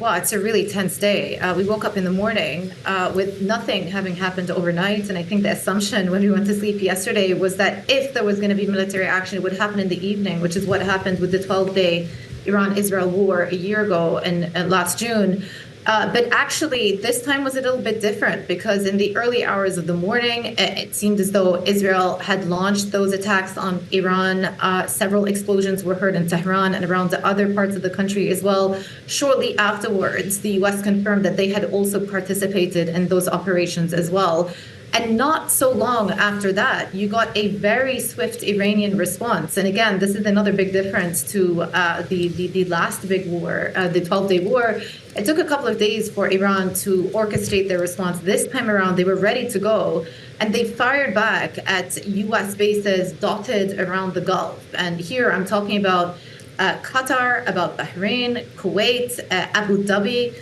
Well, it's a really tense day. We woke up in the morning with nothing having happened overnight. And I think the assumption when we went to sleep yesterday was that if there was going to be military action, it would happen in the evening, which is what happened with the 12-day Iran-Israel war a year ago and last June. But actually, this time was a little bit different because in the early hours of the morning, it seemed as though Israel had launched those attacks on Iran. Several explosions were heard in Tehran and around the other parts of the country as well. Shortly afterwards, the U.S. confirmed that they had also participated in those operations as well. And not so long after that, you got a very swift Iranian response. And again, this is another big difference to the last big war, the 12-day war. It took a couple of days for Iran to orchestrate their response. This time around, they were ready to go. And they fired back at U.S. bases dotted around the Gulf. And here I'm talking about Qatar, about Bahrain, Kuwait, Abu Dhabi.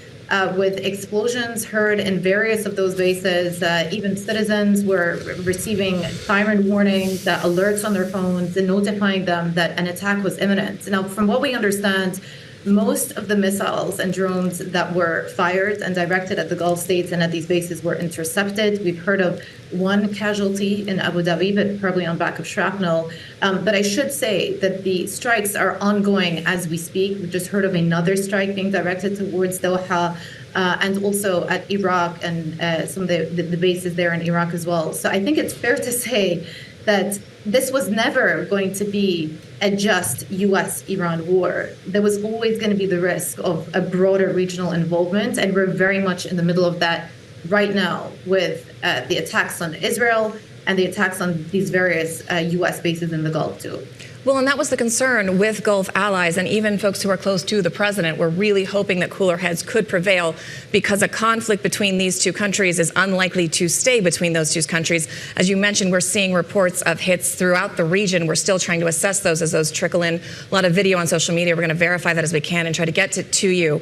With explosions heard in various of those bases. Even citizens were receiving siren warnings, alerts on their phones, and notifying them that an attack was imminent. Now, from what we understand, most of the missiles and drones that were fired and directed at the Gulf states and at these bases were intercepted. We've heard of one casualty in Abu Dhabi, but probably on back of shrapnel. But I should say that the strikes are ongoing as we speak. We just heard of another strike being directed towards Doha and also at Iraq and some of the bases there in Iraq as well. So I think it's fair to say that this was never going to be a just U.S.-Iran war. There was always going to be the risk of a broader regional involvement, and we're very much in the middle of that right now with the attacks on Israel and the attacks on these various U.S. bases in the Gulf, too. Well, and that was the concern with Gulf allies, and even folks who are close to the president were really hoping that cooler heads could prevail because a conflict between these two countries is unlikely to stay between those two countries. As you mentioned, we're seeing reports of hits throughout the region. We're still trying to assess those as those trickle in. A lot of video on social media. We're going to verify that as we can and try to get to you.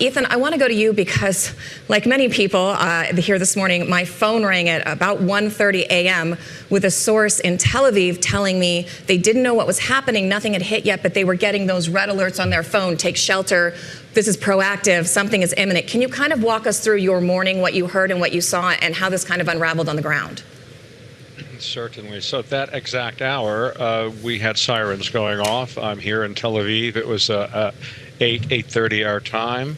Ethan, I want to go to you because, like many people here this morning, my phone rang at about 1:30 a.m. with a source in Tel Aviv telling me they didn't know what was happening. Nothing had hit yet, but they were getting those red alerts on their phone. Take shelter. This is proactive. Something is imminent. Can you kind of walk us through your morning, what you heard and what you saw, and how this kind of unraveled on the ground? Certainly. So at that exact hour, we had sirens going off. I'm here in Tel Aviv. It was 8:30 our time.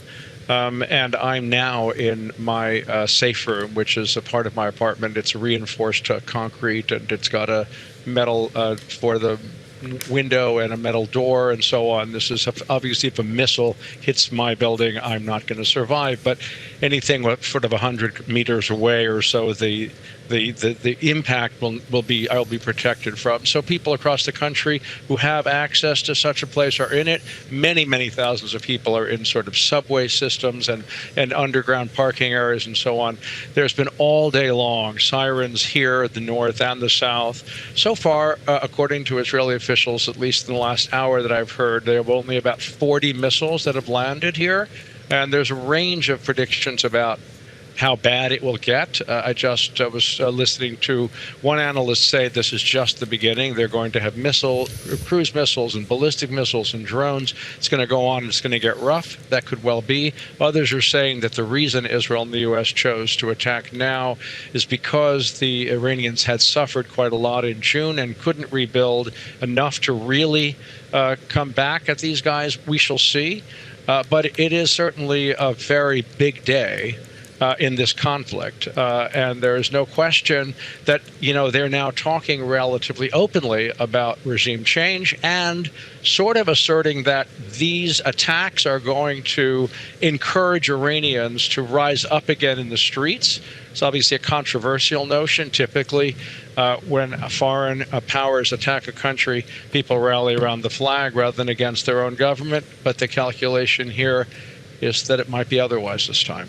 And I'm now in my safe room, which is a part of my apartment. It's reinforced concrete, and it's got a metal for the window and a metal door and so on. This is obviously, if a missile hits my building, I'm not going to survive. But anything sort of 100 meters away or so, the impact I'll be protected from. So people across the country who have access to such a place are in it. Many thousands of people are in sort of subway systems and underground parking areas and so on. There's been all day long sirens here at the north and the south. So far, according to Israeli officials, at least in the last hour that I've heard, there have only about 40 missiles that have landed here. And there's a range of predictions about how bad it will get. I just was listening to one analyst say this is just the beginning. They're going to have cruise missiles and ballistic missiles and drones. It's going to go on. It's going to get rough. That could well be. Others are saying that the reason Israel and the U.S. chose to attack now is because the Iranians had suffered quite a lot in June and couldn't rebuild enough to really come back at these guys. We shall see. But it is certainly a very big day in this conflict. And there is no question that, they're now talking relatively openly about regime change and sort of asserting that these attacks are going to encourage Iranians to rise up again in the streets. It's obviously a controversial notion. Typically, when foreign powers attack a country, people rally around the flag rather than against their own government. But the calculation here is that it might be otherwise this time.